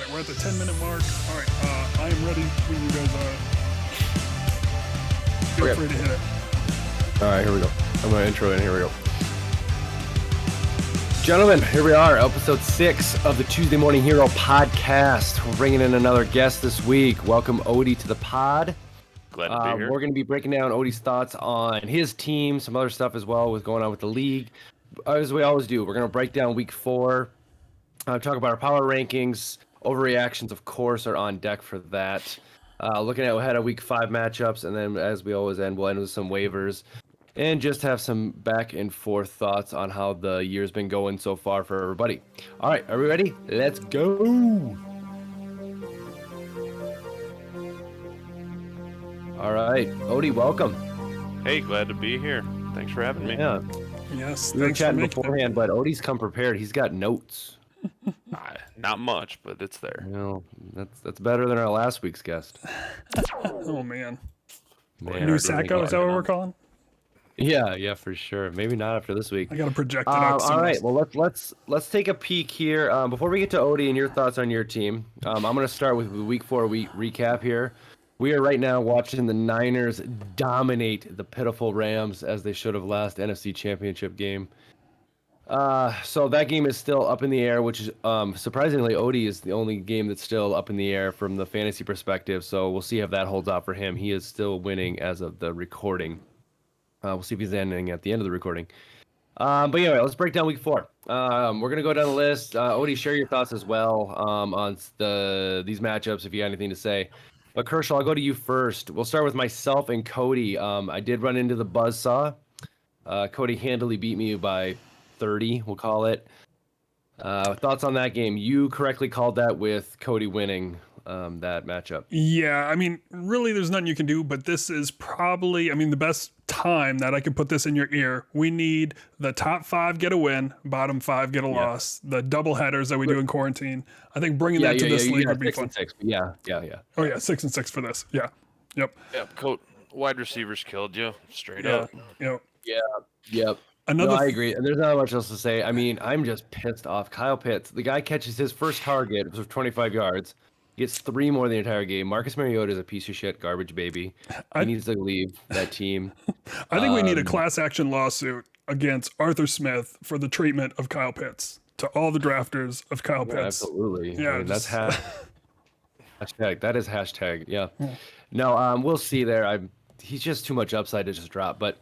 right, we're at the 10-minute mark. All right, I am ready when you guys are. Feel free to hit it. All right, here we go. I'm going to intro in. Here we go. Gentlemen, here we are, episode 6 of the Tuesday Morning Hero podcast. We're bringing in another guest this week. Welcome, Odie, to the pod. Glad to be here. We're going to be breaking down Odie's thoughts on his team, some other stuff as well with going on with the league. As we always do, we're going to break down week 4, talk about our power rankings. Overreactions, of course, are on deck for that. Looking ahead at week 5 matchups, and then as we always end, we'll end with some waivers. And just have some back and forth thoughts on how the year's been going so far for everybody. All right, are we ready? Let's go. All right, Odie, welcome. Hey, glad to be here. Thanks for having me. Yeah, Yes, we were thanks for chatting making beforehand, but Odie's come prepared. He's got notes. Not much, but it's there. You know, that's better than our last week's guest. Oh man, Man, new Sacco, is that what we're calling? Yeah, for sure. Maybe not after this week. I gotta project it out. All right, well let's take a peek here. Before we get to Odie and your thoughts on your team, I'm going to start with the week 4 recap here. We are right now watching the Niners dominate the pitiful Rams as they should have last NFC Championship game. So that game is still up in the air, which is surprisingly Odie is the only game that's still up in the air from the fantasy perspective. So we'll see if that holds out for him. He is still winning as of the recording. We'll see if he's ending at the end of the recording. But yeah, let's break down week 4. We're going to go down the list. Odie, share your thoughts as well on these matchups if you got anything to say. But Kershaw, I'll go to you first. We'll start with myself and Cody. I did run into the buzzsaw. Cody handily beat me by 30, we'll call it. Thoughts on that game? You correctly called that with Cody winning that matchup. Yeah, I mean, really, there's nothing you can do, but this is probably, the best time that I could put this in your ear. We need the top 5 get a win, bottom 5 get a loss. The double headers that we do in quarantine. I think bringing that to this league would be fun. 6. Yeah. Oh yeah, 6 and 6 for this. Yeah. Yep. Coach, wide receivers killed you straight Yeah. up. Yep. Yep. No, I agree. And there's not much else to say. I mean, I'm just pissed off. Kyle Pitts, the guy catches his first target, it was 25 yards. Gets 3 more the entire game. Marcus Mariota is a piece of shit, garbage baby. He needs to leave that team. I think we need a class action lawsuit against Arthur Smith for the treatment of Kyle Pitts. To all the drafters of Kyle Pitts. Absolutely. Yeah, I mean, that's hashtag. That is hashtag. Yeah. No, we'll see there. He's just too much upside to just drop. But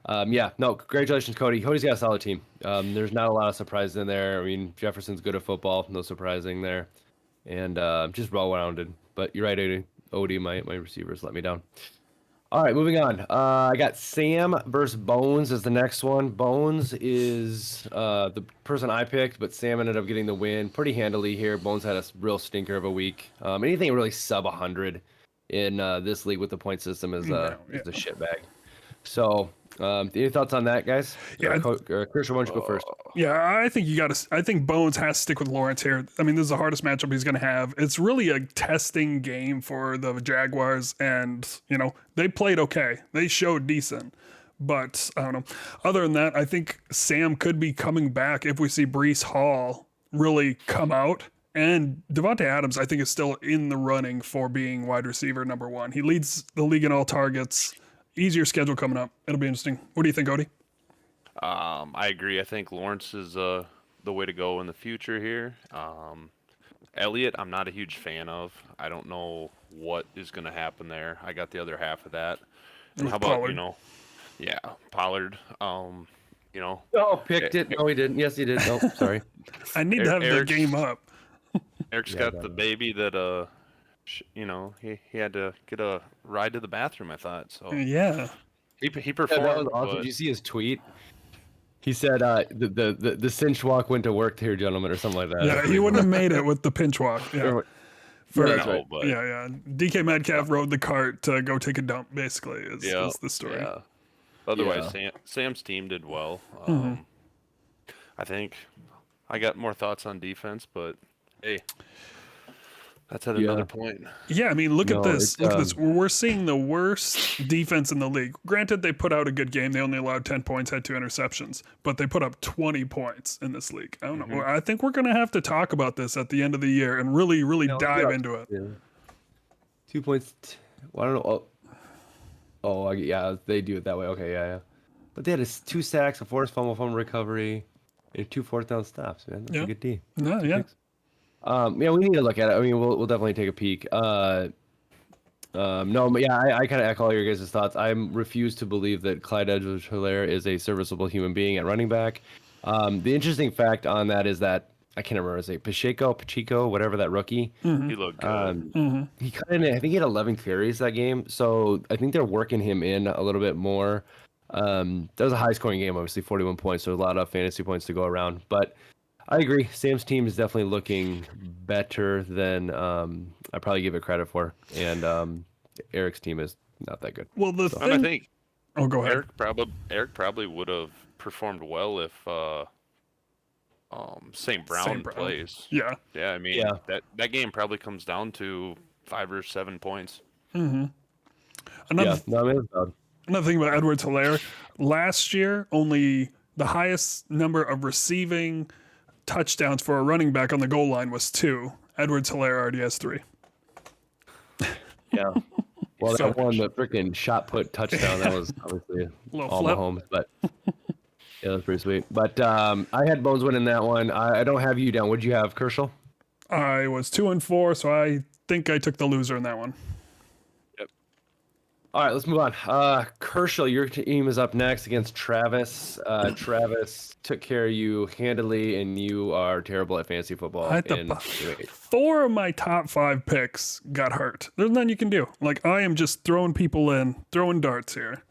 no, congratulations, Cody. Cody's got a solid team. There's not a lot of surprises in there. I mean, Jefferson's good at football. No surprising there. And just well-rounded. But you're right, Odie, my receivers let me down. All right, moving on. I got Sam versus Bones as the next one. Bones is the person I picked, but Sam ended up getting the win pretty handily here. Bones had a real stinker of a week. Anything really sub 100 in this league with the point system is a shitbag. So, any thoughts on that, guys? Yeah, Christian, why don't you go first? Yeah, I think I think Bones has to stick with Lawrence here. I mean, this is the hardest matchup he's going to have. It's really a testing game for the Jaguars, and they played okay. They showed decent, but I don't know. Other than that, I think Sam could be coming back if we see Breece Hall really come out. And Devontae Adams, I think, is still in the running for being wide receiver number 1. He leads the league in all targets. Easier schedule coming up. It'll be interesting. What do you think, Odie? I agree. I think Lawrence is the way to go in the future here. Elliott, I'm not a huge fan of. I don't know what is going to happen there. I got the other half of that. And how about, Pollard. Pollard. Oh, picked it. No, he didn't. Yes, he did. No, sorry. I need to have the game up. Eric's got the baby that he had to get a ride to the bathroom, I thought. So Yeah. he performed. That was awesome. Did you see his tweet? He said the cinch walk went to work here, gentlemen, or something like that. Yeah, he wouldn't have made it with the pinch walk. Yeah. Right. DK Metcalf rode the cart to go take a dump, basically, is the story. Yeah. Otherwise, Sam's team did well. I think I got more thoughts on defense, but hey, That's at Yeah. another point. Yeah, I mean, look at No, this. it's, Look at this. We're seeing the worst defense in the league. Granted, they put out a good game. They only allowed 10 points, had 2 interceptions, but they put up 20 points in this league. I don't know. I think we're going to have to talk about this at the end of the year and really, really dive into it. Yeah. 2 points. Well, I don't know. Yeah, they do it that way. Okay, yeah. But they had 2 sacks, a forced fumble recovery, and 2 fourth down stops, man. That's Yeah. a good D. No, yeah. Yeah, we need to look at it. I mean, we'll definitely take a peek. No, but yeah, I kind of echo all your guys' thoughts. I refuse to believe that Clyde Edwards-Helaire is a serviceable human being at running back. The interesting fact on that is that I can't remember his name, Pacheco, whatever that rookie. He looked good. He I think he had 11 carries that game, so I think they're working him in a little bit more. That was a high-scoring game, obviously 41 points, so a lot of fantasy points to go around. But I agree, Sam's team is definitely looking better than I probably give it credit for, and Eric's team is not that good. Well, the And I thing. think Oh, go ahead. Eric probably would have performed well if St. Brown St. Brown. plays. Yeah. Yeah, I mean Yeah. that game probably comes down to 5 or 7 points. Another Yeah, no, I mean, it's valid. Another thing about Edwards Hilaire, last year, only the highest number of receiving touchdowns for a running back on the goal line was 2. Edwards Hilaire already has 3. Yeah. Well, So- that one, the freaking shot put touchdown, that was obviously Little all flip. Mahomes, but yeah, that's pretty sweet. But I had Bones winning that one. I don't have you down. What'd you have, Kerschel? I was 2-4, so I think I took the loser in that one. All right, let's move on. Kerschel, your team is up next against Travis. Travis took care of you handily, and you are terrible at fantasy football. I had to and- bu- wait. 4 of my top 5 picks got hurt. There's nothing you can do. Like, I am just throwing people in, throwing darts here.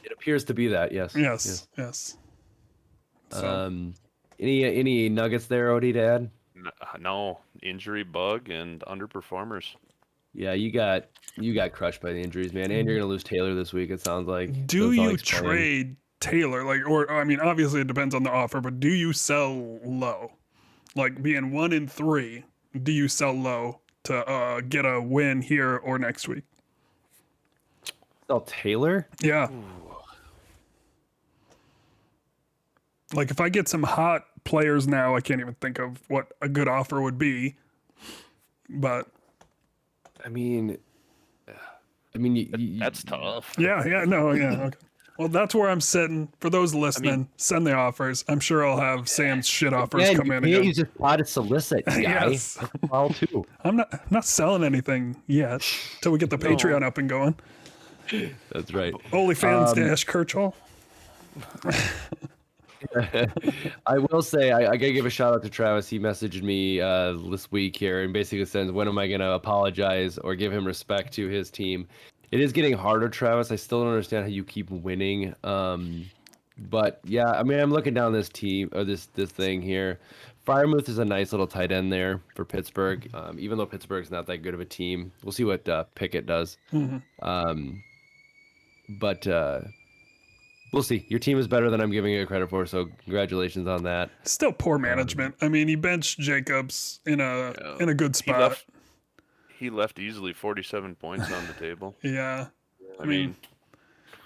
It appears to be that, yes. Yes. So, Any nuggets there, Odie, to add? No injury bug and underperformers. Yeah, you got crushed by the injuries, man, and you're gonna lose Taylor this week. It sounds like. do That's all you he's playing. trade Taylor? Like, or I mean, obviously it depends on the offer, but do you sell low? Like being 1-3, do you sell low to get a win here or next week? Sell Taylor? Yeah. Like if I get some hot players now, I can't even think of what a good offer would be. But I mean, That's tough. yeah, okay. Well, that's where I'm sitting. For those listening, send the offers. I'm sure I'll have Sam's shit offers man, come you in can't again. use this pod to solicit, guy. Yes. That's a foul too. I'm not selling anything yet till we get the Patreon up and going. That's right. OnlyFans dash Kirchhoff. I will say I gotta give a shout out to Travis. He messaged me this week here and basically says, "When am I gonna apologize or give him respect to his team?" It is getting harder, Travis. I still don't understand how you keep winning. But yeah, I mean, I'm looking down this team or this thing here. Firemouth is a nice little tight end there for Pittsburgh. Even though Pittsburgh's not that good of a team, we'll see what Pickett does. But we'll see. Your team is better than I'm giving it credit for, so congratulations on that. Still poor management. I mean, he benched Jacobs in a good spot. He left easily 47 points on the table. Yeah. I mean,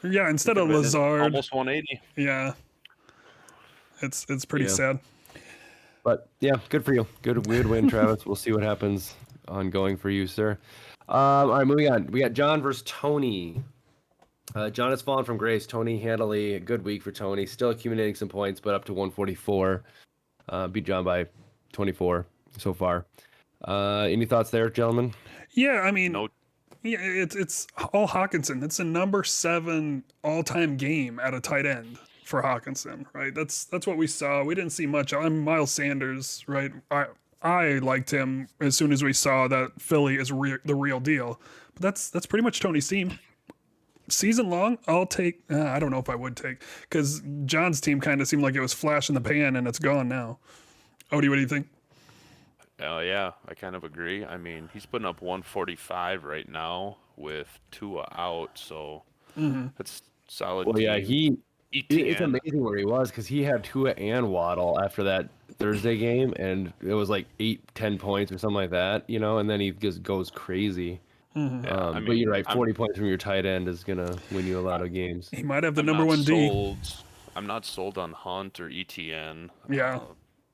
Yeah, instead of could've been Lazard. almost 180. Yeah. It's pretty Yeah. sad. But yeah, good for you. Good win, Travis. We'll see what happens ongoing for you, sir. All right, moving on. We got John versus Tony. John has fallen from grace. Tony handily, a good week for Tony. Still accumulating some points, but up to 144. Beat John by 24 so far. Any thoughts there, gentlemen? Yeah, I mean, No, yeah, it's all Hawkinson. It's a number 7 all-time game at a tight end for Hawkinson, right? That's what we saw. We didn't see much. I'm Miles Sanders, right? I liked him as soon as we saw that Philly is the real deal. But that's pretty much Tony's team. Season long, I'll take. I don't know if I would take because John's team kind of seemed like it was flash in the pan and it's gone now. Odie, what do you think? yeah, I kind of agree. I mean, he's putting up 145 right now with Tua out, so that's solid. Well, yeah, team. It's ETN. amazing where he was because he had Tua and Waddle after that Thursday game, and it was like 8, 10 points or something like that, and then he just goes crazy. Yeah, I But you're mean, right, 40 points from your tight end is gonna win you a lot of games. He might have the I'm number not one D. sold. I'm not sold on Hunt or ETN. Yeah,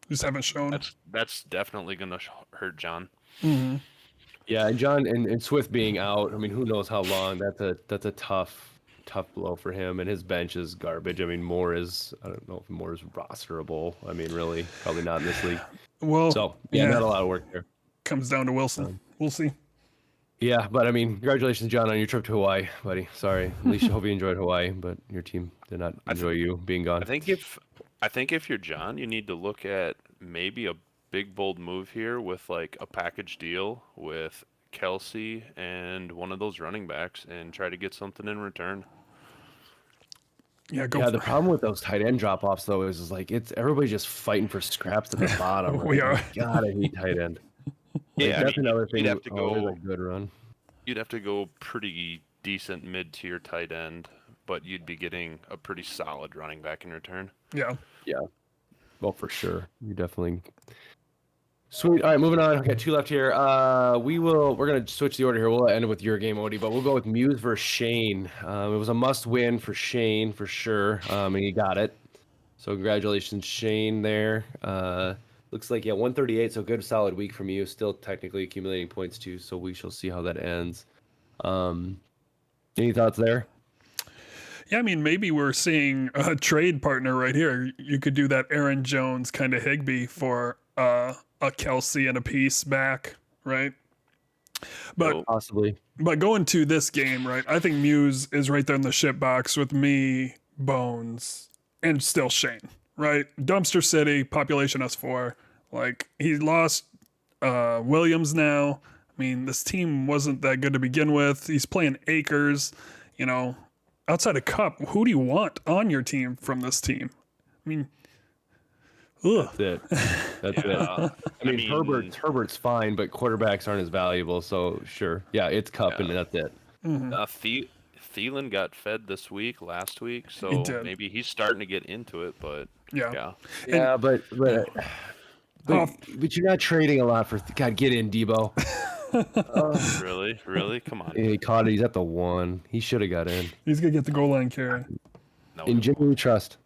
just haven't shown. That's definitely gonna hurt John. Yeah, and John and Swift being out, I mean, who knows how long? That's a tough blow for him, and his bench is garbage. I mean, I don't know if Moore is rosterable. I mean, really, probably not in this league. Well, So yeah, not a lot of work there. Comes down to Wilson. We'll see. Yeah, but I mean, congratulations, John, on your trip to Hawaii, buddy. Sorry, at least I hope you enjoyed Hawaii, but your team did not enjoy you being gone. I think if you're John, you need to look at maybe a big bold move here with like a package deal with Kelsey and one of those running backs and try to get something in return. Yeah, go Yeah, for the it. problem with those tight end drop offs though is like it's everybody just fighting for scraps at the bottom. Right? We are. God, I hate tight end. Yeah, I That's mean, another thing. you'd have to there's go. a good run. You'd have to go pretty decent mid-tier tight end, but you'd be getting a pretty solid running back in return. Yeah. Yeah. Well, for sure. You definitely. Sweet. All right, moving on. I got 2 left here. We're gonna switch the order here. We'll end with your game, Odie, but we'll go with Muse versus Shane. It was a must-win for Shane for sure, and he got it. So congratulations, Shane. There. Looks like 138. So good, solid week from you. Still technically accumulating points too. So we shall see how that ends. Any thoughts there? Yeah, I mean, maybe we're seeing a trade partner right here. You could do that Aaron Jones kind of Higbee for a Kelsey and a piece back, right? But Possibly. but going to this game, right? I think Muse is right there in the shit box with me, Bones, and still Shane, right? Dumpster City, population S4. Like he lost Williams now. I mean, this team wasn't that good to begin with. He's playing Akers, outside of Cup, who do you want on your team from this team? I mean, ugh. That's it. That's it. I mean, Herbert's fine, but quarterbacks aren't as valuable. So sure, it's Cup, and that's it. Thielen got fed this week, last week, He so did. maybe he's starting to get into it. But Yeah. Yeah, but you're not trading a lot for. God, get in, Debo. really, come on. He caught it. He's at the 1. He should have got in. He's going to get the goal line carry. No, In Jimmy, we trust.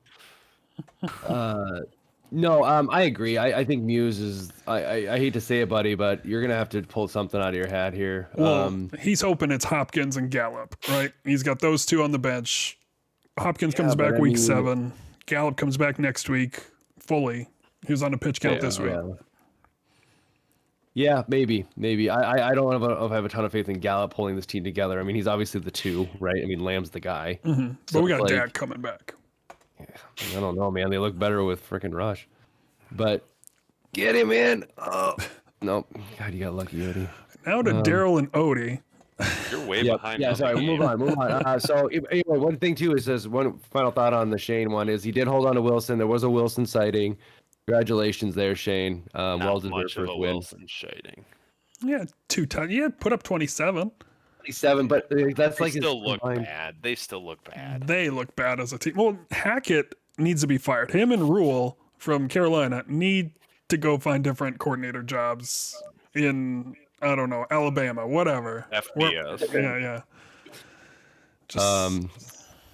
No, I agree. I think Muse is. I hate to say it, buddy, but you're gonna have to pull something out of your hat here. Well, he's hoping it's Hopkins and Gallup, right? He's got those two on the bench. Hopkins comes but back I week mean- 7. Gallup comes back next week fully. He was on a pitch count this week. Yeah, maybe. I don't have a ton of faith in Gallup pulling this team together. I mean, he's obviously the 2, right? I mean, Lamb's the guy. But we got like, Dak coming back. I don't know, man. They look better with freaking Rush. But get him in. Oh, no. God, you got lucky, Odie. Now to Daryl and Odie. you're way Yeah, behind. yeah. on the Sorry, game. move on. So anyway, one thing too is one final thought on the Shane one is he did hold on to Wilson. There was a Wilson sighting. Congratulations there, Shane. Well Not deserved much of first a win. Wilson shading. Yeah, 2 times. Yeah, put up 27. 27, but that's They like his still look combined- bad. They still look bad. They look bad as a team. Well, Hackett needs to be fired. Him and Rule from Carolina need to go find different coordinator jobs in, I don't know, Alabama, whatever. FBS. Yeah. Just,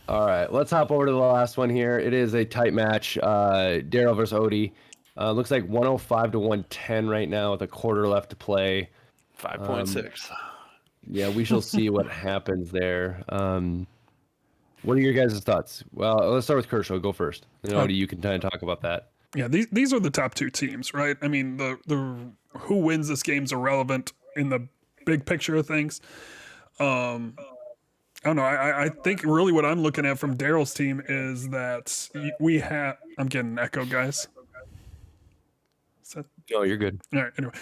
All right, let's hop over to the last one here. It is a tight match. Daryl versus Odie. Looks like 105 to 110 right now with a quarter left to play. 5.6. Yeah, we shall see what happens there. What are your guys' thoughts? Well, let's start with Kershaw. Go first. Odie, you can kind of talk about that. yeah, these are the top 2 teams, right? I mean, the who wins this game's irrelevant in the big picture of things. I don't know. I think really what I'm looking at from Daryl's team is that we have. I'm getting an echo, guys. Is that, No, you're good. all right. Anyway,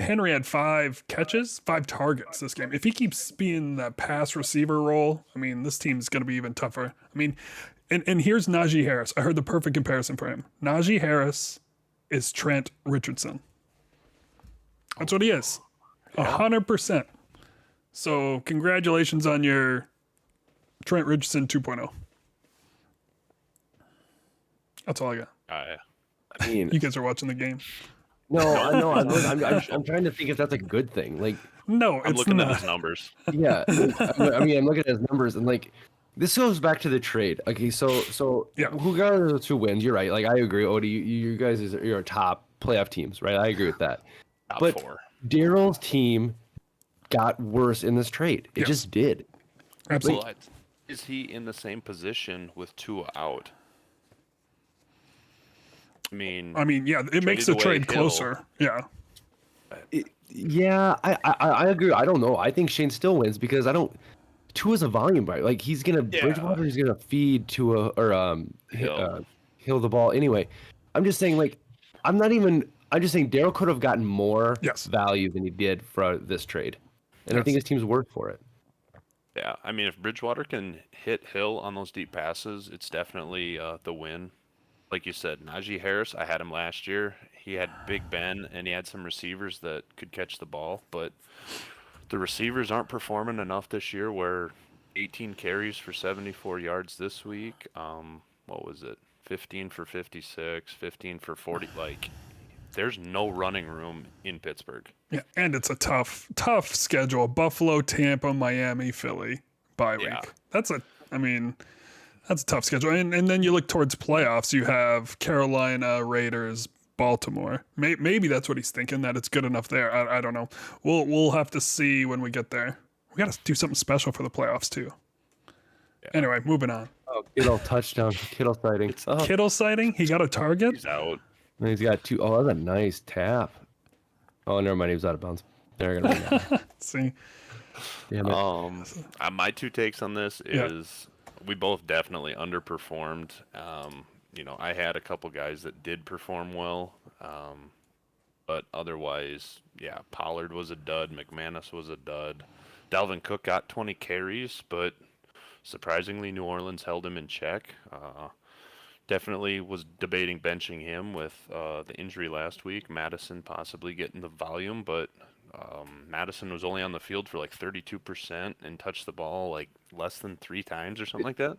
Henry had 5 catches, 5 targets this game. If he keeps being that pass receiver role, I mean, this team's going to be even tougher. I mean, and here's Najee Harris. I heard the perfect comparison for him. Najee Harris is Trent Richardson. That's what he is. 100%. So congratulations on your Trent Richardson 2.0. That's all I got. I mean, You guys are watching the game. no, I know. I'm trying to think if that's a good thing. Like, No, I'm it's looking not. at his numbers. yeah, I mean, I'm looking at his numbers and like, this goes back to the trade. Okay, so Yeah. regardless of who wins, you're right. Like, I agree, Odie. You guys are top playoff teams, right? I agree with that. Top But 4. Daryl's team got worse in this trade. It Yes. just did. Absolutely. But is he in the same position with Tua out? I mean, Yeah, it makes the traded away trade Hill. closer. Yeah. Yeah, I agree. I don't know. I think Shane still wins because I don't. Tua's a volume buyer. Like he's gonna Bridgewater is gonna feed Tua or Hill the ball anyway. I'm just saying like I'm just saying Daryl could have gotten more Yes. value than he did for this trade, and I Yes. think his team's worth for it. yeah. I mean, if Bridgewater can hit Hill on those deep passes, it's definitely the win. Like you said, Najee Harris, I had him last year. He had Big Ben, and he had some receivers that could catch the ball, but the receivers aren't performing enough this year where 18 carries for 74 yards this week. What was it? 15 for 56, 15 for 40. Like, there's no running room in Pittsburgh. Yeah, and it's a tough schedule. Buffalo, Tampa, Miami, Philly, bye week. Yeah. That's a tough schedule. And then you look towards playoffs. You have Carolina, Raiders, Baltimore. Maybe that's what he's thinking, that it's good enough there. I don't know. We'll have to see when we get there. We got to do something special for the playoffs too. Yeah. Anyway, moving on. Oh, Kittle touchdown. Kittle sighting. Oh, Kittle sighting. He got a target. He's out. and he's got 2. Oh, that's a nice tap. Oh, never mind. He was out of bounds. They're gonna win that. See, Damn it. My 2 takes on this Yeah. is we both definitely underperformed. I had a couple guys that did perform well, but otherwise, yeah, Pollard was a dud. McManus was a dud. Dalvin Cook got 20 carries, but surprisingly, New Orleans held him in check. Definitely was debating benching him with the injury last week. Madison possibly getting the volume, but Madison was only on the field for like 32% and touched the ball like less than 3 times or something like that.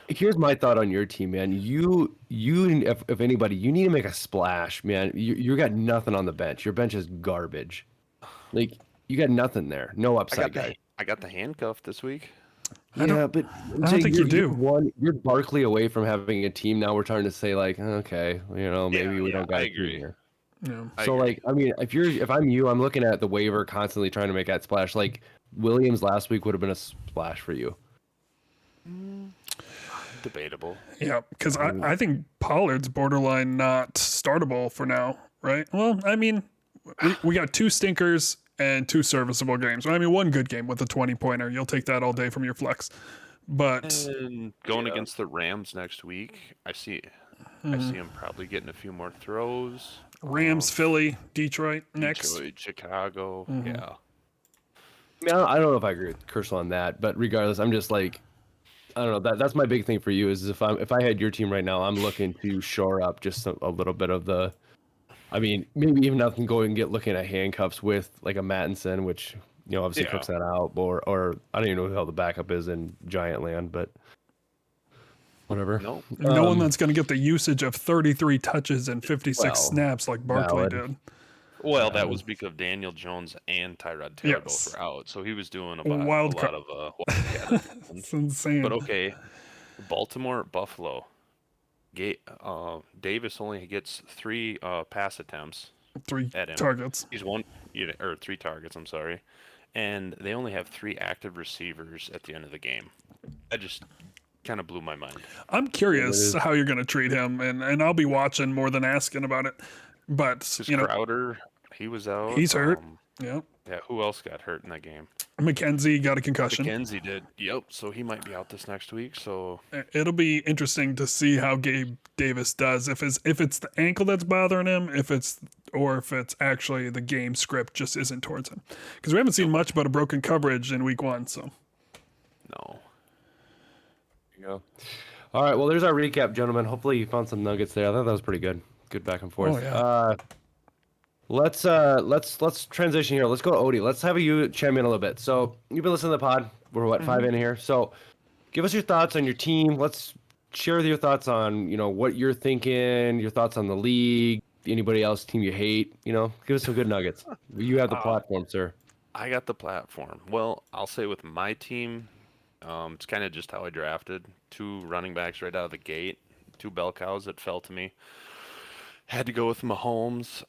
Here's my thought on your team, man. You, if anybody, you need to make a splash, man. You got nothing on the bench. Your bench is garbage. Like you got nothing there. No upside guy. I got the handcuff this week. Yeah, but I don't think you do. You're Barkley away from having a team. Now we're trying to say like, okay, maybe we don't got I a team agree. here. yeah. So like, I mean, if I'm you, I'm looking at the waiver constantly trying to make that splash. Like Williams last week would have been a splash for you. Debatable. Yeah, because I think Pollard's borderline not startable for now, right? Well, I mean, we got 2 stinkers and 2 serviceable games. I mean, 1 good game with a 20-pointer. You'll take that all day from your flex. But And going against the Rams next week, I see him probably getting a few more throws. Rams, Philly, Detroit next. Detroit, Chicago, yeah. I mean, I don't know if I agree with Kershaw on that, but regardless, I'm just like, I don't know. That's my big thing for you is if I had your team right now, I'm looking to shore up just a little bit of the. I mean, maybe even nothing going and looking at handcuffs with like a Mattinson, which obviously Yeah. cooks that out, or I don't even know who the hell the backup is in Giant Land, but whatever. No, No one that's going to get the usage of 33 touches and 56 well, snaps like Barkley valid. did. well, that was because Daniel Jones and Tyrod Taylor Yes. both were out, so he was doing a Wild lot card. of wildcat. It's insane. But okay, Baltimore, Buffalo. Davis only gets 3 pass attempts 3 at him. targets. He's 3 targets. I'm sorry, and they only have 3 active receivers at the end of the game. That just kind of blew my mind. I'm curious how you're going to treat him, and I'll be watching more than asking about it. But, Because Crowder, he was out. he's hurt. Yeah. Yeah, who else got hurt in that game? McKenzie got a concussion. McKenzie did. Yep. So he might be out this next week. So It'll be interesting to see how Gabe Davis does. If it's the ankle that's bothering him, if it's actually the game script just isn't towards him. Because we haven't seen much but a broken coverage in week 1. So no. There you go. All right. Well, there's our recap, gentlemen. Hopefully you found some nuggets there. I thought that was pretty good. Good back and forth. Oh, yeah. Let's transition here. Let's go to Odie. Let's have you chime in a little bit. So you've been listening to the pod. We're 5 in here. So give us your thoughts on your team. Let's share your thoughts on, what you're thinking, your thoughts on the league, anybody else team you hate, give us some good nuggets. You have the Uh, platform, sir. I got the platform. Well, I'll say with my team, it's kind of just how I drafted. Two running backs right out of the gate, two bell cows that fell to me. Had to go with Mahomes.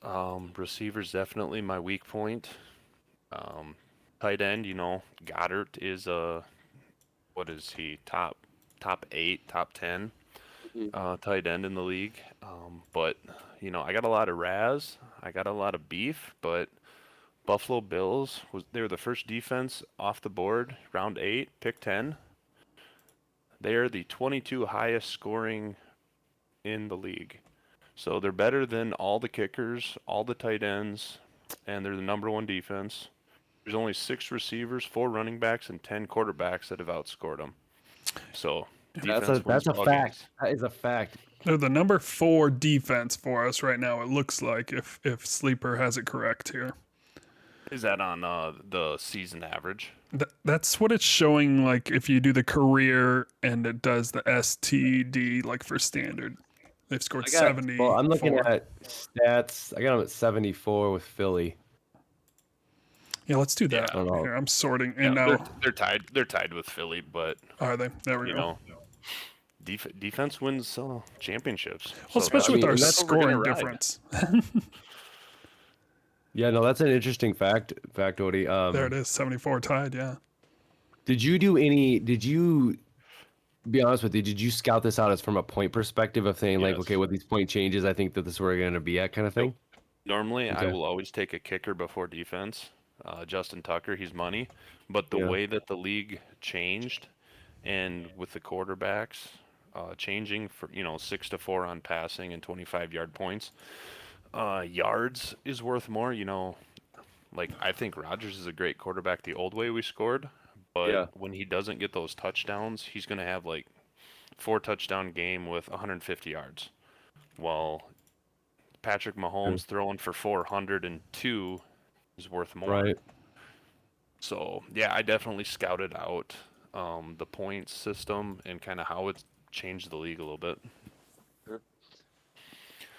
Receivers definitely my weak point. Um, Tight end, Goddard is what is he? Top 8, top 10 Mhm. tight end in the league. But I got a lot of Raz. I got a lot of beef, but Buffalo Bills they were the first defense off the board, round 8, pick 10. They are the 22 highest scoring in the league. So they're better than all the kickers, all the tight ends, and they're the number one defense. There's only 6 receivers, 4 running backs, and 10 quarterbacks that have outscored them. So defense wins That's a ball fact. games. That is a fact. They're the number 4 defense for us right now. It looks like if Sleeper has it correct here. Is that on the season average? That's what it's showing. Like if you do the career and it does the STD like for standard, they've scored 70. Well, I'm looking at stats. I got them at 74 with Philly. Yeah, let's do that. I don't know. Here, I'm sorting. Yeah, And now, they're tied. They're tied with Philly, but are they? There we you go. know, defense wins championships. Well, especially with our that's what we're scoring gonna ride. difference. Yeah, no, that's an interesting factoid. There it is, 74 tied. Yeah. Did you be honest with you, did you scout this out as from a point perspective of saying like, Yes. okay, with these point changes, I think that this is where we're going to be at kind of thing? Normally, I Okay. will always take a kicker before defense. Justin Tucker, he's money. But the Yeah. way that the league changed, and with the quarterbacks changing for 6 to 4 on passing and 25-yard points, yards is worth more. Like I think Rodgers is a great quarterback the old way we scored, but Yeah. when he doesn't get those touchdowns, he's gonna have like 4 touchdown game with 150 yards. While Patrick Mahomes throwing for 402 is worth more. Right. So yeah, I definitely scouted out the points system and kind of how it's changed the league a little bit.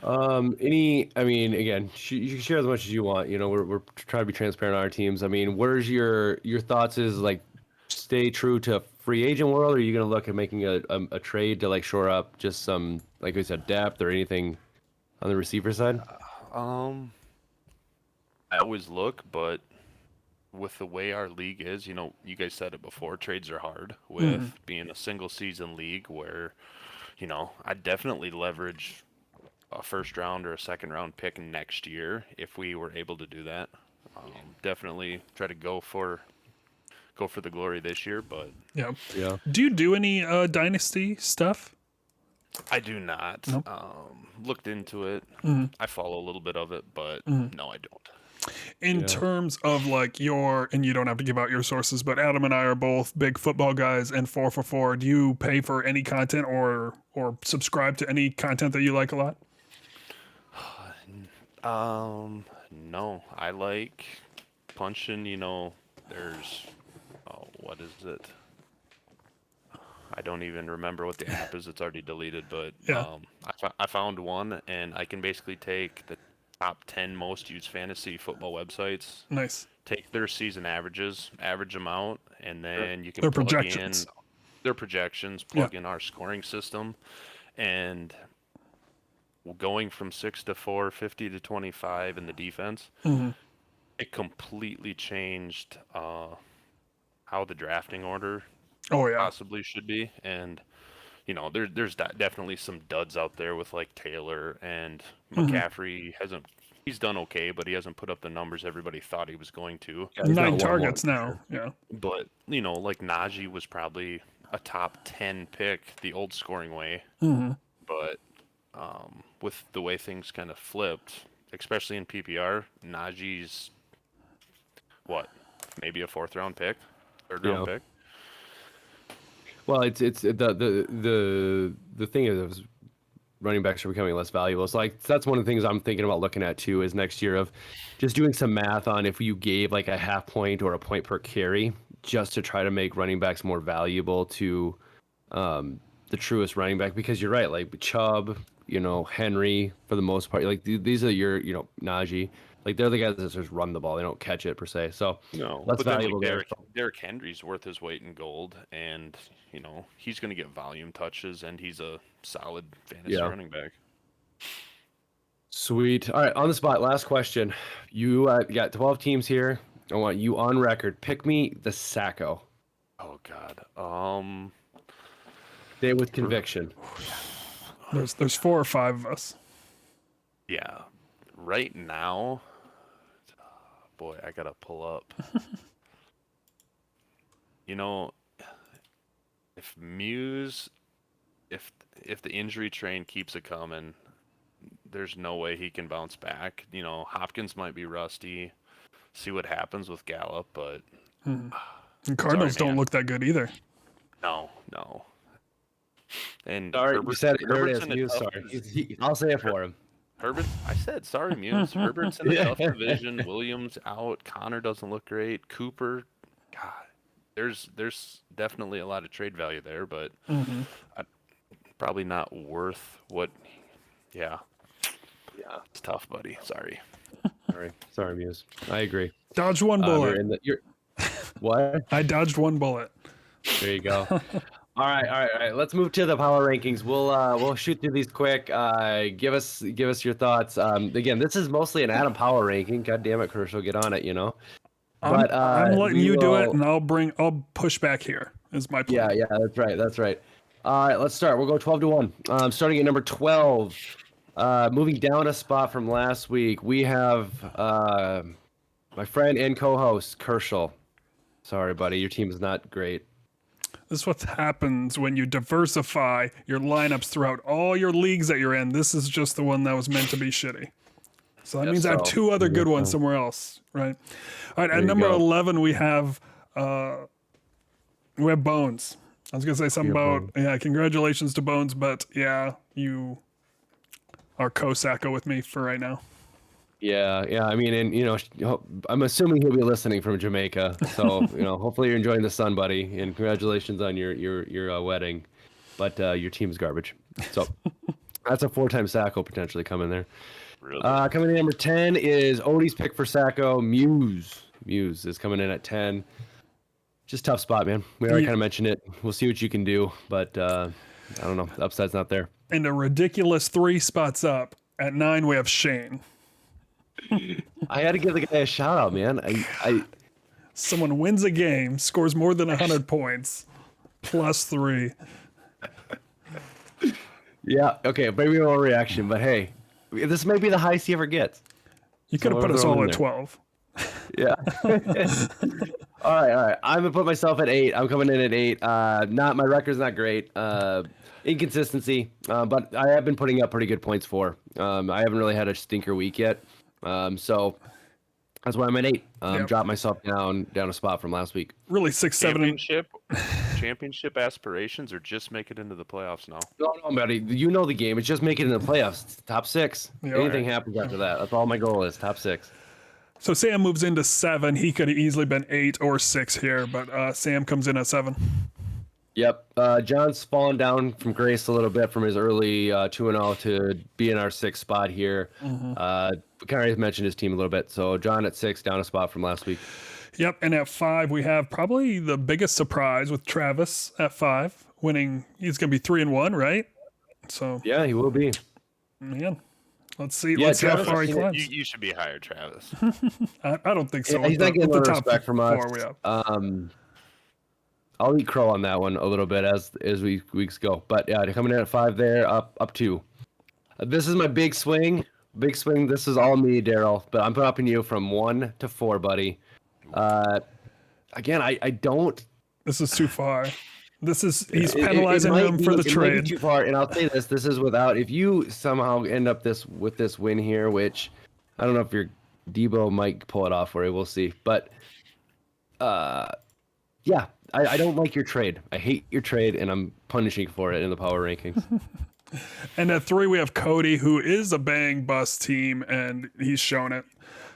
I mean, again, you can share as much as you want. We're trying to be transparent on our teams. I mean, where's your thoughts? Is like, stay true to free agent world, or are you going to look at making a trade to like shore up just some, like we said, depth or anything on the receiver side? Um, I always look, but with the way our league is, you guys said it before, trades are hard with being a single season league where, I definitely leverage a first round or a second round pick next year if we were able to do that. Definitely try to go for the glory this year, but Yeah. Yeah. Do you do any dynasty stuff? I do not. Nope. Looked into it. I follow a little bit of it, but no, I don't. In terms of like and you don't have to give out your sources, but Adam and I are both big football guys and 4 for 4. Do you pay for any content or subscribe to any content that you like a lot? No, I like punching, there's, what is it? I don't even remember what the app is. It's already deleted, but Yeah. I found one, and I can basically take the top 10 most used fantasy football websites, Nice. take their season averages, average them out, and then you can Their plug projections. in their projections, plug in our scoring system, and going from 6 to 4, 50 to 25 in the defense, it completely changed how the drafting order Oh yeah. possibly should be. And there's definitely some duds out there with like Taylor and McCaffrey. He's done okay, but he hasn't put up the numbers everybody thought he was going to. Yeah, he's not 9 1-1, targets for now. sure. Yeah. But like Najee was probably a top 10 pick the old scoring way. But with the way things kind of flipped, especially in PPR, Najee's maybe a 4th round pick, 3rd round pick. Well, it's the thing is running backs are becoming less valuable. So like that's one of the things I'm thinking about looking at too is next year of just doing some math on if you gave like a half point or a point per carry just to try to make running backs more valuable to the truest running back, because you're right. Like Chubb, Henry for the most part. Like these are your, Najee. Like they're the guys that just run the ball. They don't catch it per se. So No, that's but then valuable there. Derrick Henry's worth his weight in gold, and he's going to get volume touches, and he's a solid fantasy running back. Sweet. All right, on the spot. Last question. You got 12 teams here. I want you on record. Pick me the Sacco. Oh God. Say it with conviction. There's 4 or 5 of us. Yeah. Right now, boy, I gotta pull up. If Muse, if the injury train keeps it coming, there's no way he can bounce back. Hopkins might be rusty. See what happens with Gallup, but And Cardinals don't look that good either. No. And Sorry, you said it. There it is. Muse, sorry. I'll say it for him. Herbert, I said sorry, Muse. Herbert's in a tough division. Williams out. Connor doesn't look great. Cooper, God, there's definitely a lot of trade value there, but probably not worth what. Yeah, it's tough, buddy. Sorry. Sorry, Muse. I agree. Dodged one bullet. What? I dodged one bullet. There you go. All right. Let's move to the power rankings. We'll shoot through these quick. Give us your thoughts. Again, this is mostly an Adam power ranking. God damn it, Kershaw, get on it. But I'm letting you do it, and I'll push back here. Is my plan. Yeah, that's right. All right, let's start. We'll go 12 to 1. Starting at number 12. Moving down a spot from last week, we have my friend and co-host Kershaw. Sorry, buddy, your team is not great. This is what happens when you diversify your lineups throughout all your leagues that you're in. This is just the one that was meant to be shitty. So that means I have 2 other good ones somewhere else, right? All right, at number 11 we have Bones. I was gonna say something about congratulations to Bones, but yeah, you are co-Sacco with me for right now. Yeah. I mean, and I'm assuming he'll be listening from Jamaica, so hopefully you're enjoying the sun, buddy, and congratulations on your wedding. But your team's garbage, so that's a 4-time Sacco potentially coming there. Really? Coming in number 10 is Odie's pick for Sacco. Muse is coming in at 10. Just tough spot, man. We already kind of mentioned it. We'll see what you can do, but I don't know. The upside's not there. And a ridiculous 3 spots up. At 9 we have Shane. I had to give the guy a shout out, man. Someone wins a game, scores more than 100 points, +3. Yeah, okay, maybe no reaction, but hey, this may be the highest he ever gets. You could have put us all at 12. Yeah. All right. I'm gonna put myself at 8. I'm coming in at 8. My record's not great. Inconsistency, but I have been putting up pretty good points for. I haven't really had a stinker week yet. So that's why I'm at 8. Dropped myself down a spot from last week. Really 6, 7. Championship aspirations, or just make it into the playoffs now? No, buddy. You know the game. It's just making it in the playoffs. It's top 6. Anything happens after that. That's all my goal is. Top 6. So Sam moves into 7. He could have easily been 8 or 6 here, but Sam comes in at 7. Yep. John's fallen down from grace a little bit from his early 2-0 to be in our 6th spot here. We kind of mentioned his team a little bit. So John at 6, down a spot from last week. Yep. And at 5, we have probably the biggest surprise with Travis at 5 winning. He's going to be 3-1, right? So yeah, he will be. Man, let's see. Let's see how far he climbs. You should be higher, Travis. I don't think so. Yeah, he's not getting the top respect from us. We have. I'll eat crow on that one a little bit as weeks go. But yeah, coming in at 5 there, up 2. This is my big swing. Big swing. This is all me, Daryl. But I'm upping you from 1 to 4, buddy. Again, I don't. This is too far. He's penalizing him for the trade. It might be too far, and I'll say this: this is without. If you somehow end up with this win here, which I don't know if your Debo might pull it off for you, we'll see. But yeah, I don't like your trade. I hate your trade, and I'm punishing for it in the power rankings. And at 3, we have Cody, who is a bang bust team, and he's shown it.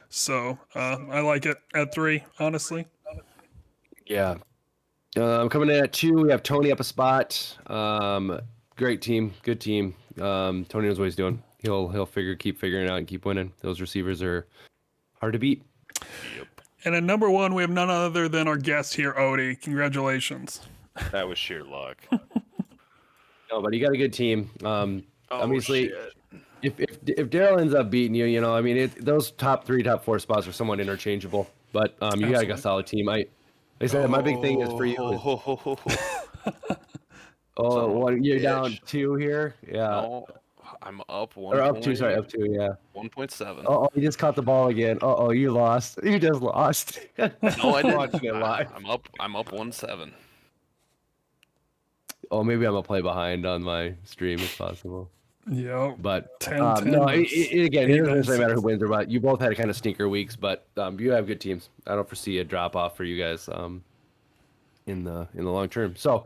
So I like it at 3, honestly. Yeah. Coming in at 2, we have Tony up a spot. Great team, good team. Tony knows what he's doing. He'll keep figuring it out and keep winning. Those receivers are hard to beat. Yep. And at number 1, we have none other than our guest here, Odie. Congratulations. That was sheer luck. No, but you got a good team. Obviously, shit. if Daryl ends up beating you, I mean, those top 3, top 4 spots are somewhat interchangeable. But you got a solid team. Like I said, my big thing is for you. You're down 2 here. Yeah. No, I'm up 1. Or up 2. Sorry, up 2. Yeah. 1.7. Oh, you just caught the ball again. You lost. You just lost. No, I didn't. Watching it live. I'm up 1.7. Oh, maybe I'm a play behind on my stream. It's possible. Yep. But 10, no, again, it doesn't necessarily matter who wins or what. You both had kind of stinker weeks, but you have good teams. I don't foresee a drop off for you guys in the long term. So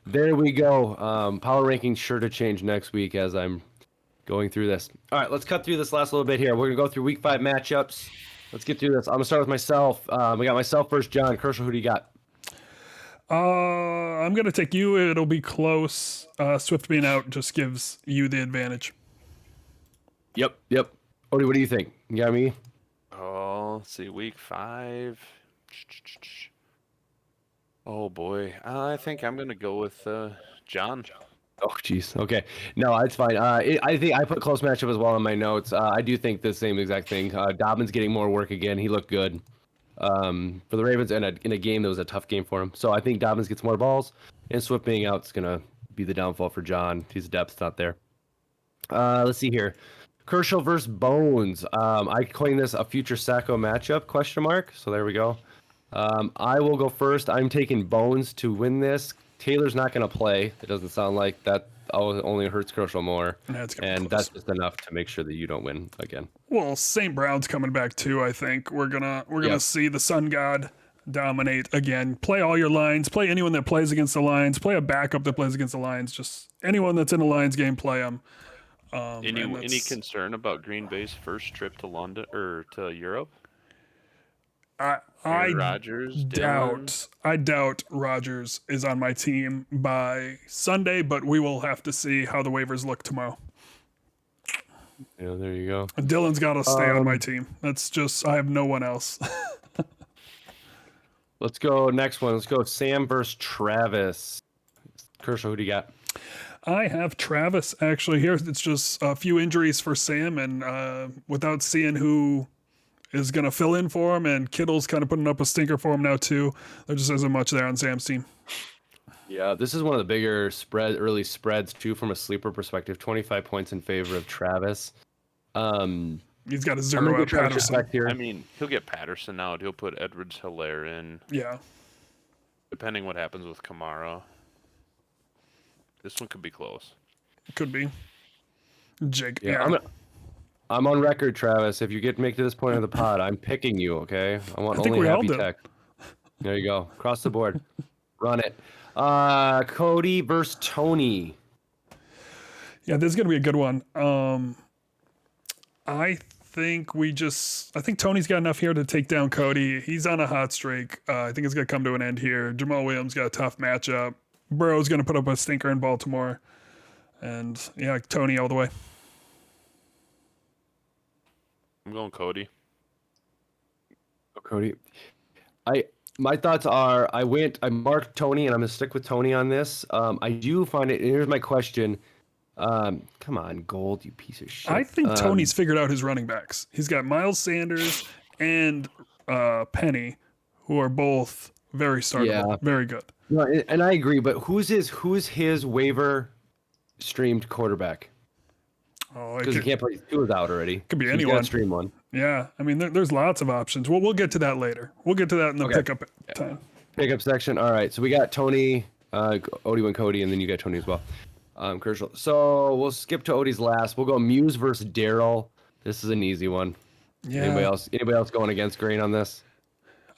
there we go. Power rankings sure to change next week as I'm going through this. All right, let's cut through this last little bit here. We're gonna go through week 5 matchups. Let's get through this. I'm gonna start with myself. We got myself first. John Kershaw, who do you got? I'm going to take you. It'll be close. Swift being out just gives you the advantage. Yep. Odie, what do you think? You got me? Oh, let's see, week 5. Oh boy, I think I'm gonna go with John. Oh, jeez. Okay. No, it's fine. I think I put close matchup as well in my notes. I do think the same exact thing. Dobbins getting more work again. He looked good for the Ravens in a game that was a tough game for him. So I think Dobbins gets more balls, and Swift being out is going to be the downfall for John. His depth's not there. Let's see here. Kershaw versus Bones. I coined this a future Sacco matchup, question mark. So there we go. I will go first. I'm taking Bones to win this. Taylor's not going to play. It doesn't sound like that only hurts Kershaw more. That's just enough to make sure that you don't win again. Well, St. Brown's coming back too, I think. We're gonna see the Sun God dominate again. Play all your lines. Play anyone that plays against the Lions. Play a backup that plays against the Lions. Just anyone that's in a Lions game, play them. Any concern about Green Bay's first trip to London or to Europe? I Rodgers, doubt Rodgers is on my team by Sunday, but we will have to see how the waivers look tomorrow. Yeah, there you go. Dylan's got to stay on my team. That's just, I have no one else. Let's go next one. Let's go Sam versus Travis. Kershaw, who do you got? I have Travis actually here. It's just a few injuries for Sam, and without seeing who is going to fill in for him, and Kittle's kind of putting up a stinker for him now too. There just isn't much there on Sam's team. Yeah, this is one of the bigger early spreads too from a sleeper perspective. 25 points in favor of Travis. He's got a 0 at Patterson. I mean, he'll get Patterson out. He'll put Edwards-Helaire in. Yeah. Depending what happens with Kamara. This one could be close. Could be. Jake. Yeah. I'm on record, Travis. If you make to this point of the pod, I'm picking you, okay? I want only happy tech. There you go. Across the board. Run it. Cody versus Tony. Yeah, this is going to be a good one. I think Tony's got enough here to take down Cody. He's on a hot streak. I think it's going to come to an end here. Jamal Williams got a tough matchup. Burrow's going to put up a stinker in Baltimore. And, yeah, Tony all the way. I'm going Cody. Cody. My thoughts are I marked Tony and I'm gonna stick with Tony on this. I do find it, and here's my question. Come on, Gold, you piece of shit. I think Tony's figured out his running backs. He's got Miles Sanders and Penny, who are both very startable, very good. No, and I agree, but who's his waiver streamed quarterback? Oh, because he can't play. Two is out already. Could be so anyone. Stream one. Yeah, I mean, there's lots of options. Well, we'll get to that later. We'll get to that in the pickup time. Pickup section. All right, so we got Tony, Odie went Cody, and then you got Tony as well. Kershaw. So we'll skip to Odie's last. We'll go Muse versus Daryl. This is an easy one. Yeah. Anybody else going against grain on this?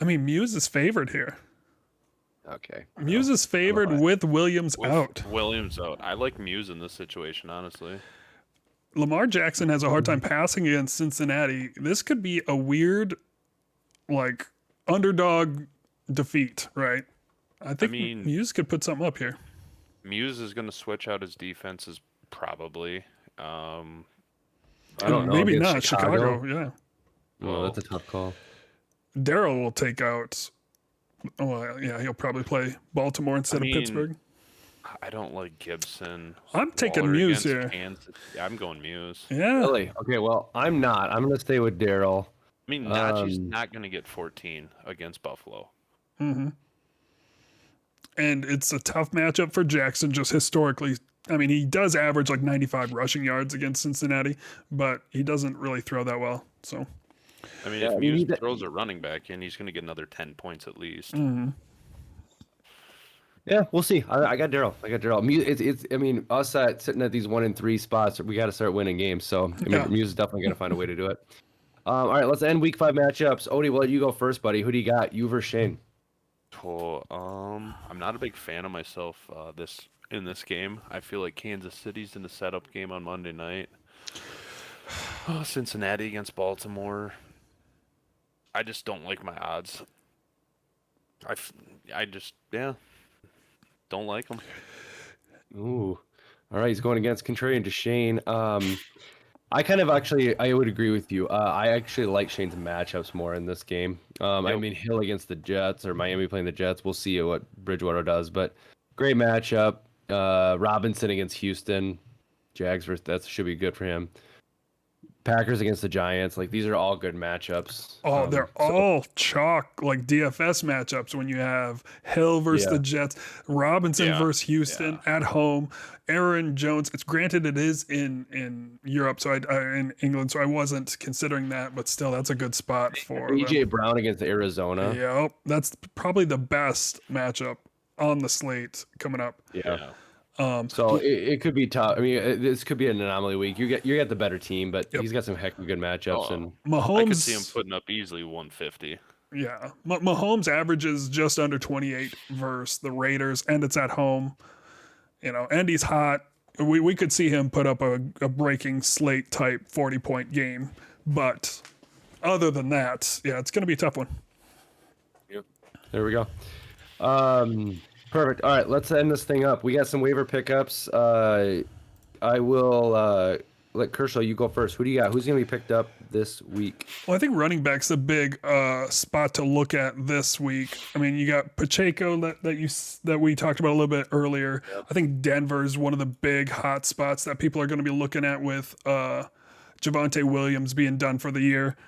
I mean, Muse is favored here. Okay. Muse is favored with Williams out. Williams out. I like Muse in this situation, honestly. Lamar Jackson has a hard time passing against Cincinnati. This could be a weird, underdog defeat, right? I think mean, Muse could put something up here. Muse is going to switch out his defenses probably. I don't know. Maybe Against not Chicago. Yeah, Well, that's a tough call. Daryl will take out. Oh yeah, he'll probably play Baltimore instead of Pittsburgh. I don't like Gibson. I'm taking Waller Muse against here. Kansas. Yeah, I'm going Muse. Yeah, Really? Okay. Well, I'm not. I'm gonna stay with Daryl. I mean, Nachi's not going to get 14 against Buffalo. and it's a tough matchup for Jackson just historically. I mean, he does average like 95 rushing yards against Cincinnati, but he doesn't really throw that well. So, I mean, if Muse throws a running back in, he's going to get another 10 points at least. Yeah, we'll see. I got Daryl. It's. I mean, us sitting at these 1 and 3 spots, we got to start winning games. So I mean, Muse is definitely gonna find a way to do it. All right, let's end week 5 matchups. Odie, we'll let you go first, buddy. Who do you got? You versus Shane. Oh, I'm not a big fan of myself in this game. I feel like Kansas City's in the setup game on Monday night. Cincinnati against Baltimore. I just don't like my odds. I just don't like them. Ooh. All right, he's going against contrarian to Shane. I would agree with you. I actually like Shane's matchups more in this game. I mean, Hill against the Jets or Miami playing the Jets. We'll see what Bridgewater does, but great matchup. Robinson against Houston. Jags versus that should be good for him. Packers against the Giants. Like, these are all good matchups. Oh, they're all chalk, like DFS matchups when you have Hill versus the Jets, Robinson versus Houston at home, Aaron Jones. It's granted it is in Europe, so in England, so I wasn't considering that, but still, that's a good spot for AJ Brown against Arizona. Yep, that's probably the best matchup on the slate coming up. Yeah. So it could be tough. I mean, this could be an anomaly week. You get the better team, but he's got some heck of good matchups. And Mahomes, I could see him putting up easily 150. Yeah, Mahomes averages just under 28 versus the Raiders, and it's at home. And he's hot. We could see him put up a breaking slate type 40-point game, but other than that, it's going to be a tough one. Yep. There we go. Perfect. All right, let's end this thing up. We got some waiver pickups. I will let Kershaw, you go first. Who do you got? Who's going to be picked up this week? Well, I think running back's a big spot to look at this week. I mean, you got Pacheco that we talked about a little bit earlier. Yep. I think Denver's one of the big hot spots that people are going to be looking at with Javonte Williams being done for the year.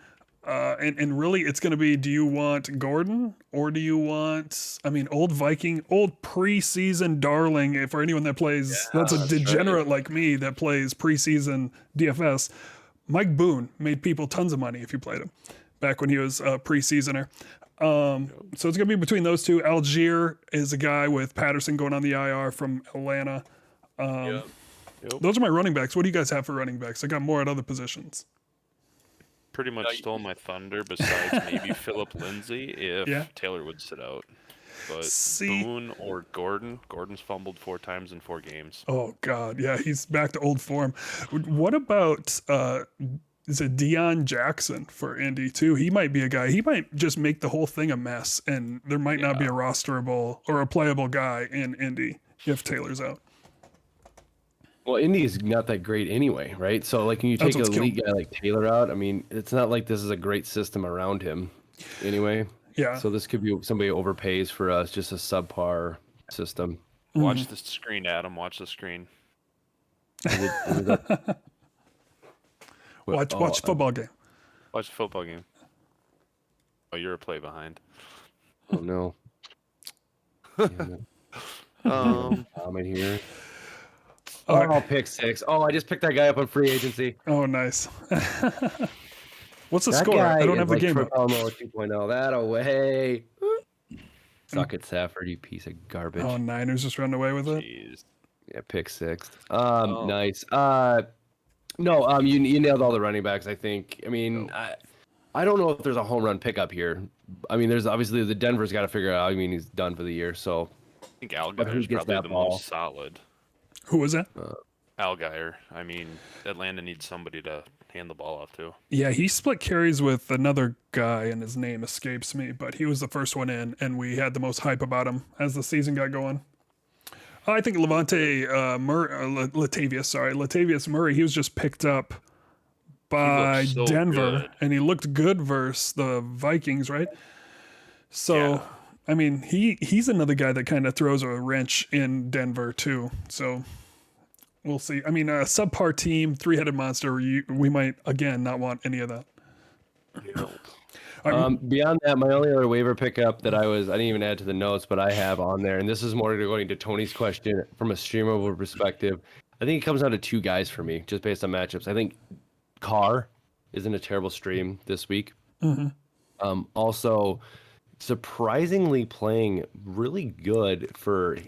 And really, it's going to be, do you want Gordon or do you want, old Viking, old preseason darling, for anyone that plays, that's a degenerate like me that plays preseason DFS. Mike Boone made people tons of money if you played him back when he was a preseasoner. So it's going to be between those two. Algier is a guy with Patterson going on the IR from Atlanta. Those are my running backs. What do you guys have for running backs? I got more at other positions. Pretty much stole my thunder besides maybe Phillip Lindsay if Taylor would sit out. But Boone or Gordon's fumbled 4 times in 4 games. Oh, God. Yeah, he's back to old form. What about, is it Deion Jackson for Indy, too? He might be a guy. He might just make the whole thing a mess, and there might not be a rosterable or a playable guy in Indy if Taylor's out. Well, Indy is not that great anyway, right? So, like, when you take a elite guy like Taylor out, I mean, it's not like this is a great system around him anyway. Yeah. So this could be somebody overpays for us, just a subpar system. Watch the screen, Adam. Watch the screen. Watch football game. Watch the football game. Oh, you're a play behind. Oh, no. I'm in here. Pick 6. Oh, I just picked that guy up on free agency. Oh, nice. What's the score? I don't have the game. 2.0. That away. Suck it, Safford, you piece of garbage. Oh, Niners just run away with it. Jeez. Yeah, pick 6. Nice. No, you nailed all the running backs, I think. I mean, I don't know if there's a home run pickup here. I mean, there's obviously the Denver's got to figure it out. I mean, he's done for the year, so. I think Algire's probably the most solid. Who was that? Algier. I mean, Atlanta needs somebody to hand the ball off to. Yeah, he split carries with another guy, and his name escapes me, but he was the first one in, and we had the most hype about him as the season got going. I think Latavius Murray, he was just picked up by so Denver, good. and he looked good versus the Vikings, right? So, Yeah. I mean, he's another guy that kind of throws a wrench in Denver too. So we'll see. I mean, a subpar team, three-headed monster, we might, again, not want any of that. Beyond that, my only other waiver pickup that I didn't even add to the notes, but I have on there, and this is more going to Tony's question from a streamable perspective. I think it comes down to two guys for me, just based on matchups. I think Carr isn't a terrible stream this week. Also, surprisingly playing really good for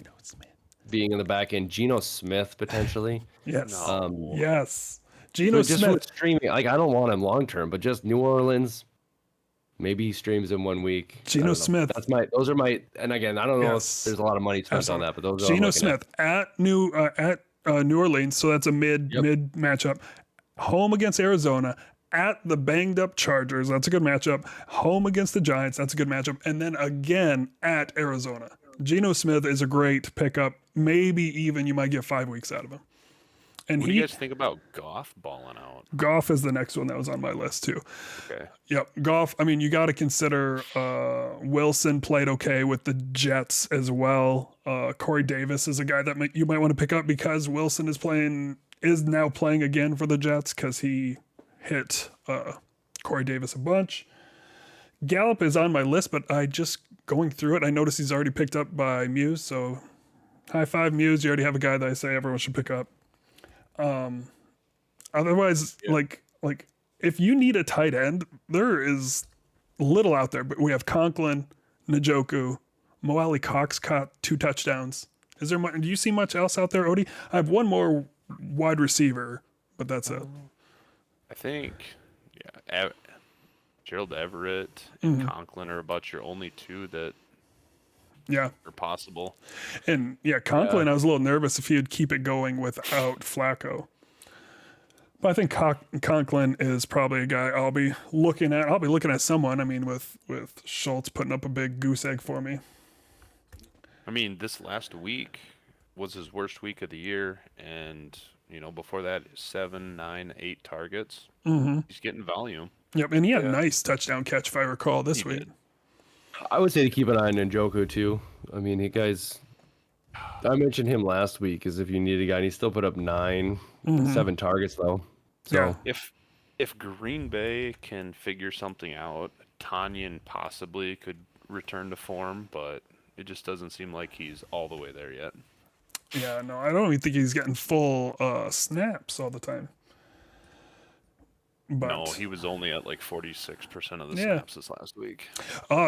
being in the back end. Geno Smith potentially. Yes. No. Yes. Geno Just Smith. with streaming, like I don't want him long term, but just New Orleans. Maybe he streams in 1 week. Geno Smith. Those are my, and again, I don't know Yes. if there's a lot of money spent on that, but those are Geno Smith at New Orleans, so that's a mid matchup. Home against Arizona, at the banged up Chargers, that's a good matchup. Home against the Giants, that's a good matchup, and then again at Arizona. Geno Smith is a great pickup. Maybe even you might get 5 weeks out of him. And What do you guys think about Goff balling out? Goff is the next one that was on my list too. Okay. Yep, Goff. I mean, you got to consider Wilson played okay with the Jets as well. Corey Davis is a guy that you might want to pick up because Wilson is now playing again for the Jets because he hit Corey Davis a bunch. Gallup is on my list, but I just going through it, I noticed he's already picked up by Muse. So high five, Muse. You already have a guy that I say everyone should pick up. Otherwise, like if you need a tight end, there is little out there. But we have Conklin, Njoku, Mo Alley Cox caught 2 touchdowns. Is there? Do you see much else out there, Odie? I have one more wide receiver, but that's it. I think, Gerald Everett and Conklin are about your only two that Yeah, are possible. and Conklin. I was a little nervous if he'd keep it going without Flacco. But I think Conklin is probably a guy I'll be looking at. I'll be looking at someone. I mean, with Schultz putting up a big goose egg for me. I mean, this last week was his worst week of the year, and before that, 7, 9, 8 targets. He's getting volume. Yep, and he had a nice touchdown catch, if I recall, this week. did. I would say to keep an eye on Njoku too. I mean, I mentioned him last week as if you need a guy, and he still put up 7 targets though. So Yeah. If Green Bay can figure something out, Tanyan possibly could return to form, but it just doesn't seem like he's all the way there yet. Yeah, no, I don't even think he's getting full snaps all the time. But No, he was only at like 46% of the Yeah. snaps this last week.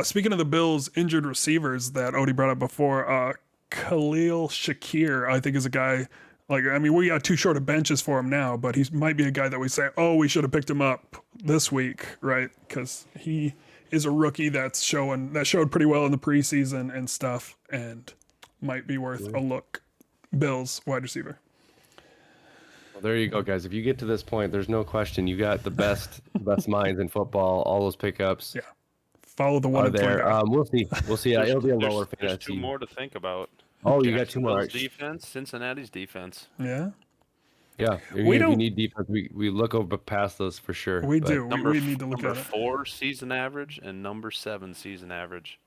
speaking of the Bills' injured receivers that Odie brought up before, Khalil Shakir, I think, is a guy. We got too short of benches for him now, but he might be a guy that we say, oh, we should have picked him up this week, right? Because he is a rookie that showed pretty well in the preseason and stuff, and might be worth a look. Bills wide receiver. well, there you go, guys. If you get to this point, there's no question you got the best minds in football. All those pickups Yeah. Follow the one are and three there. guy. We'll see. It'll be a lower There's fantasy. 2 more to think about. Oh, you got 2 more. Jacksonville's defense, Cincinnati's defense. Yeah, Yeah, if We you don't- need defense, we look over past those for sure. we but- do. Number We need to look number at it. 4 season average and number 7 season average.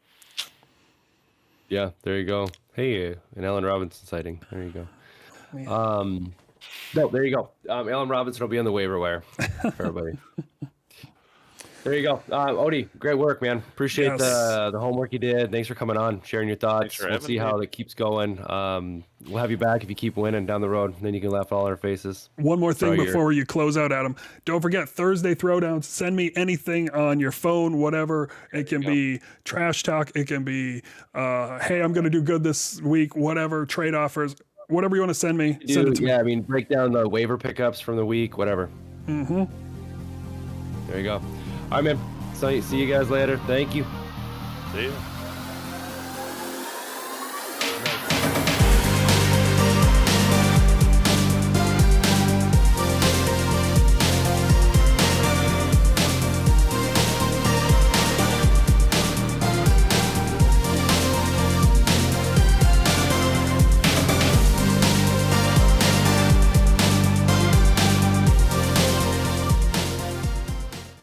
Yeah, there you go. Hey, an Allen Robinson sighting. There you go. Yeah. No, there you go. Allen Robinson will be on the waiver wire for everybody. There you go. Odie, great work, man. Appreciate Yes. the homework you did. Thanks for coming on, sharing your thoughts. for We'll having see me. how that keeps going. We'll have you back if you keep winning down the road. Then you can laugh all in our faces. One more thing Throw your- before you close out, Adam. Don't forget Thursday throwdowns. Send me anything on your phone, whatever. It can be trash talk. It can be, hey, I'm going to do good this week, whatever, trade offers, whatever you want to send me. Send it to me. Yeah, I mean, break down the waiver pickups from the week, whatever. There you go. All right, man. So see you guys later. Thank you. See ya.